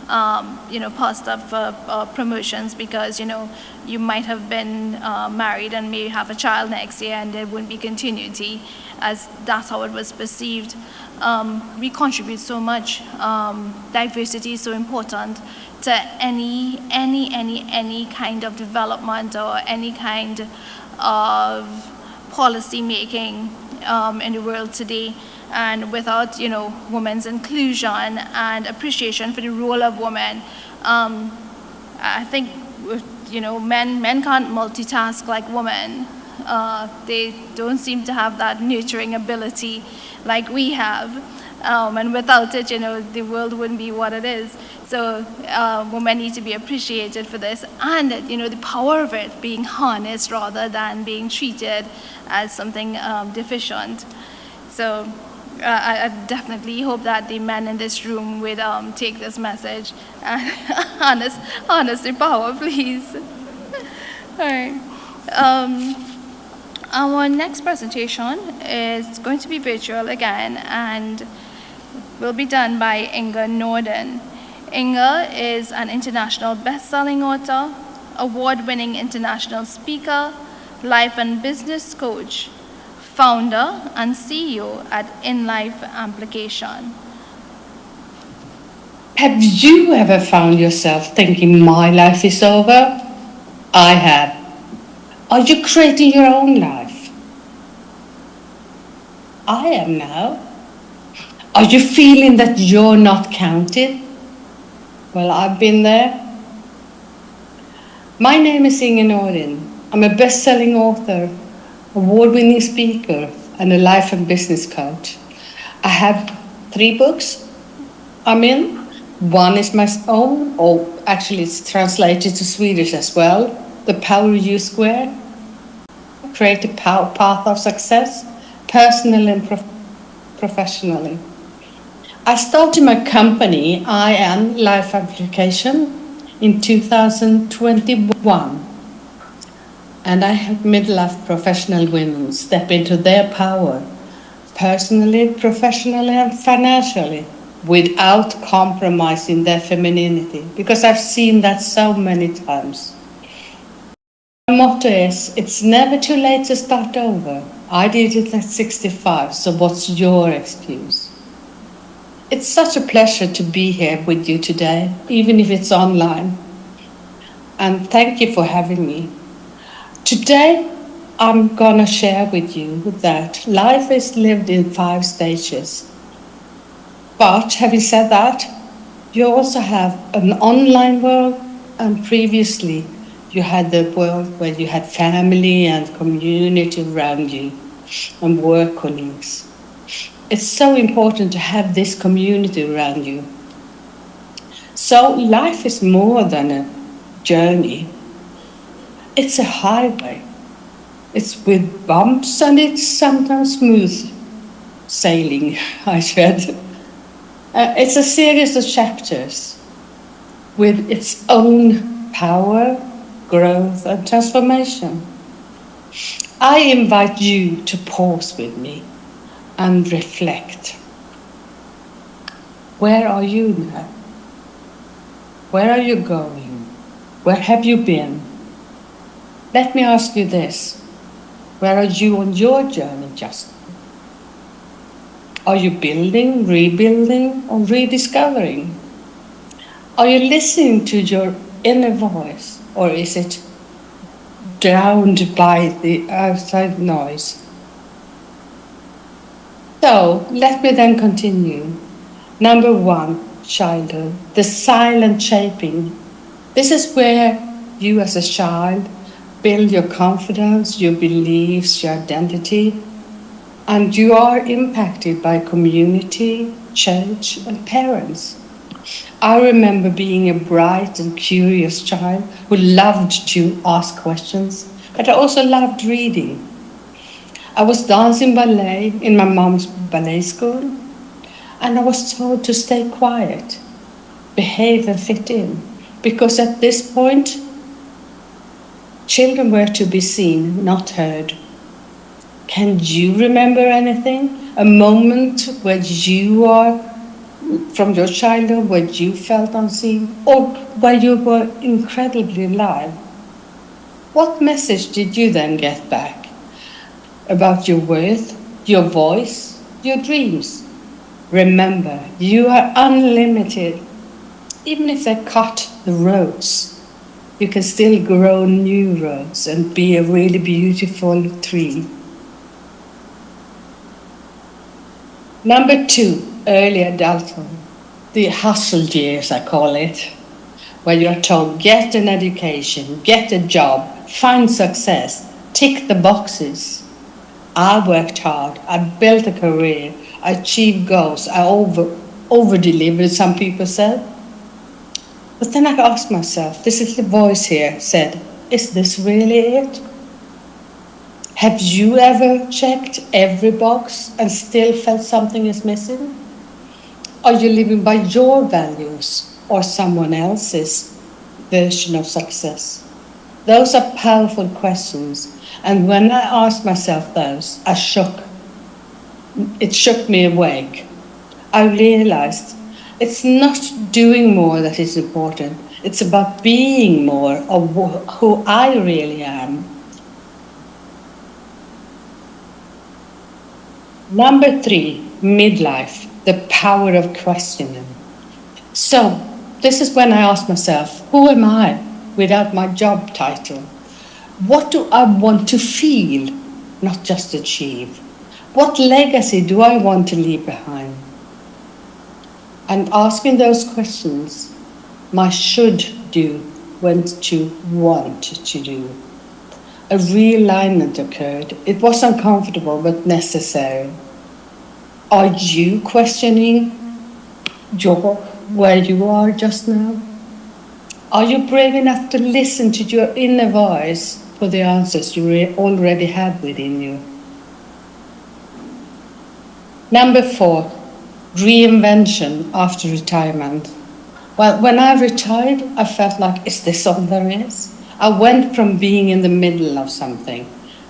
passed up for promotions because, you might have been married and may have a child next year and there wouldn't be continuity, as that's how it was perceived. We contribute so much. Diversity is so important to any kind of development or any kind of policy making in the world today. And without, women's inclusion and appreciation for the role of women, I think, men can't multitask like women. They don't seem to have that nurturing ability like we have. And without it, the world wouldn't be what it is. So women need to be appreciated for this, and the power of it being harnessed rather than being treated as something deficient. So I definitely hope that the men in this room would take this message and harness the power, please. All right. Our next presentation is going to be virtual again and will be done by IngerNordin. Inger is an international best-selling author, award-winning international speaker, life and business coach, founder and CEO at InLife Amplification. Have you ever found yourself thinking, my life is over? I have. Are you creating your own life? I am now. Are you feeling that you're not counted? Well, I've been there. My name is IngerNordin. I'm a best-selling author, award-winning speaker, and a life and business coach. I have 3 books I'm in. One is my own, or actually it's translated to Swedish as well, The Power You Square, Create a Path of Success, personally and professionally. I started my company, InLife Amplification, in 2021. And I help midlife professional women step into their power, personally, professionally, and financially, without compromising their femininity, because I've seen that so many times. My motto is, it's never too late to start over. I did it at 65, so what's your excuse? It's such a pleasure to be here with you today, even if it's online. And thank you for having me. Today, I'm gonna share with you that life is lived in 5 stages. But having said that, you also have an online world, and previously you had the world where you had family and community around you and work colleagues. It's so important to have this community around you. So life is more than a journey. It's a highway. It's with bumps and it's sometimes smooth sailing, I said. It's a series of chapters with its own power, growth and transformation. I invite you to pause with me and reflect. Where are you now? Where are you going? Where have you been? Let me ask you this. Where are you on your journey just now? Are you building, rebuilding, or rediscovering? Are you listening to your inner voice, or is it drowned by the outside noise? So let me then continue. Number 1, childhood, the silent shaping. This is where you as a child build your confidence, your beliefs, your identity, and you are impacted by community, church, and parents. I remember being a bright and curious child who loved to ask questions, but I also loved reading. I was dancing ballet in my mom's ballet school, and I was told to stay quiet, behave and fit in, because at this point, children were to be seen, not heard. Can you remember anything? A moment where you are from your childhood where you felt unseen or where you were incredibly alive? What message did you then get back about your worth, your voice, your dreams? Remember, you are unlimited. Even if they cut the roads, you can still grow new roads and be a really beautiful tree. Number 2, early adulthood. The hustle years, I call it, where you're told, get an education, get a job, find success, tick the boxes. I worked hard, I built a career, I achieved goals, I over-delivered, some people said. But then I asked myself, this little voice here said, is this really it? Have you ever checked every box and still felt something is missing? Are you living by your values or someone else's version of success? Those are powerful questions. And when I asked myself those, it shook me awake. I realized it's not doing more that is important. It's about being more of who I really am. Number 3, midlife, the power of questioning. So this is when I ask myself, who am I without my job title? What do I want to feel, not just achieve? What legacy do I want to leave behind? And asking those questions, my should do went to want to do. A realignment occurred. It was uncomfortable but necessary. Are you questioning where you are just now? Are you brave enough to listen to your inner voice for the answers you already have within you? Number 4, reinvention after retirement. Well, when I retired, I felt like, is this all there is? I went from being in the middle of something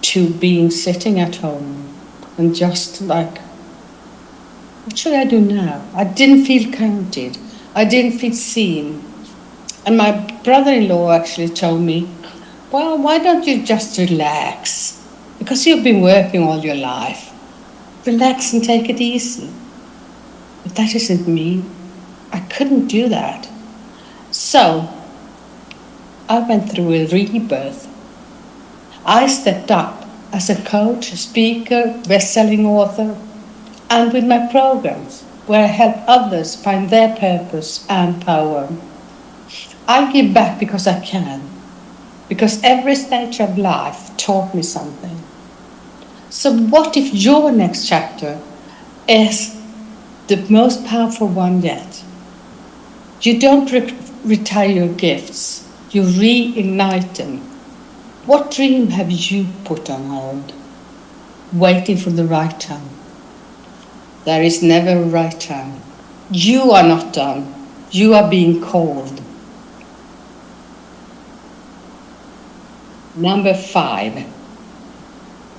to being sitting at home and just like, what should I do now? I didn't feel counted. I didn't feel seen. And my brother-in-law actually told me, well, why don't you just relax? Because you've been working all your life. Relax and take it easy. But that isn't me. I couldn't do that. So I went through a rebirth. I stepped up as a coach, speaker, best-selling author, and with my programs, where I help others find their purpose and power. I give back because I can, because every stage of life taught me something. So what if your next chapter is the most powerful one yet? You don't retire your gifts, you reignite them. What dream have you put on hold, waiting for the right time? There is never a right time. You are not done. You are being called. Number 5,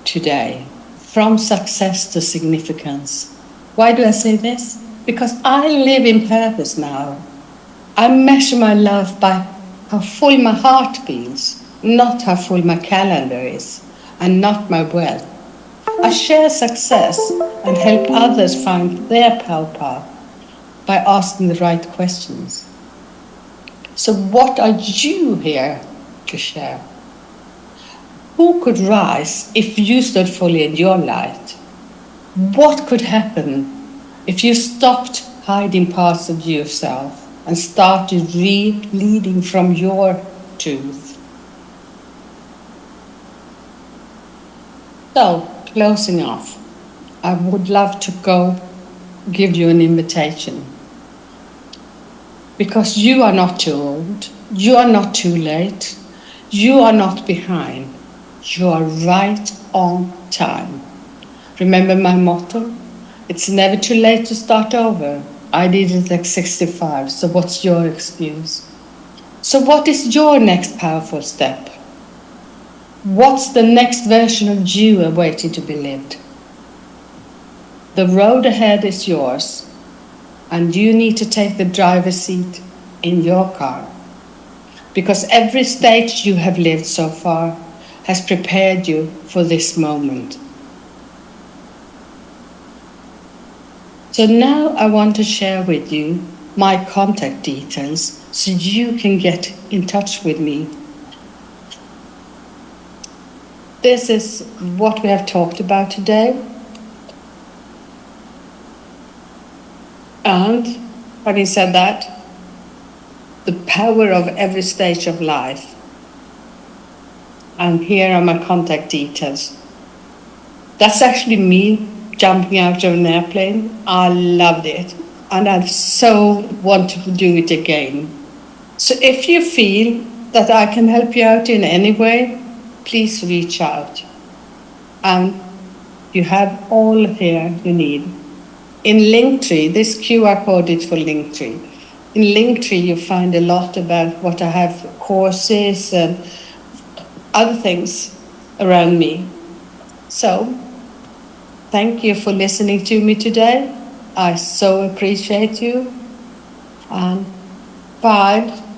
today, from success to significance. Why do I say this? Because I live in purpose now. I measure my life by how full my heart feels, not how full my calendar is, and not my wealth. I share success and help others find their power path by asking the right questions. So what are you here to share? Who could rise if you stood fully in your light? What could happen if you stopped hiding parts of yourself and started leading from your truth? So, closing off, I would love to give you an invitation. Because you are not too old, you are not too late, you are not behind, you are right on time. Remember my motto? It's never too late to start over. I did it at 65, so what's your excuse? So what is your next powerful step? What's the next version of you awaiting to be lived? The road ahead is yours. and you need to take the driver's seat in your car. Because every stage you have lived so far has prepared you for this moment. So now I want to share with you my contact details so you can get in touch with me. This is what we have talked about today. And having said that, the power of every stage of life. And here are my contact details. That's actually me jumping out of an airplane. I loved it. And I so want to do it again. So if you feel that I can help you out in any way, please reach out. And you have all here you need. In Linktree, this QR code is for Linktree. In Linktree, you find a lot about what I have, courses and other things around me. So, thank you for listening to me today. I so appreciate you. And bye.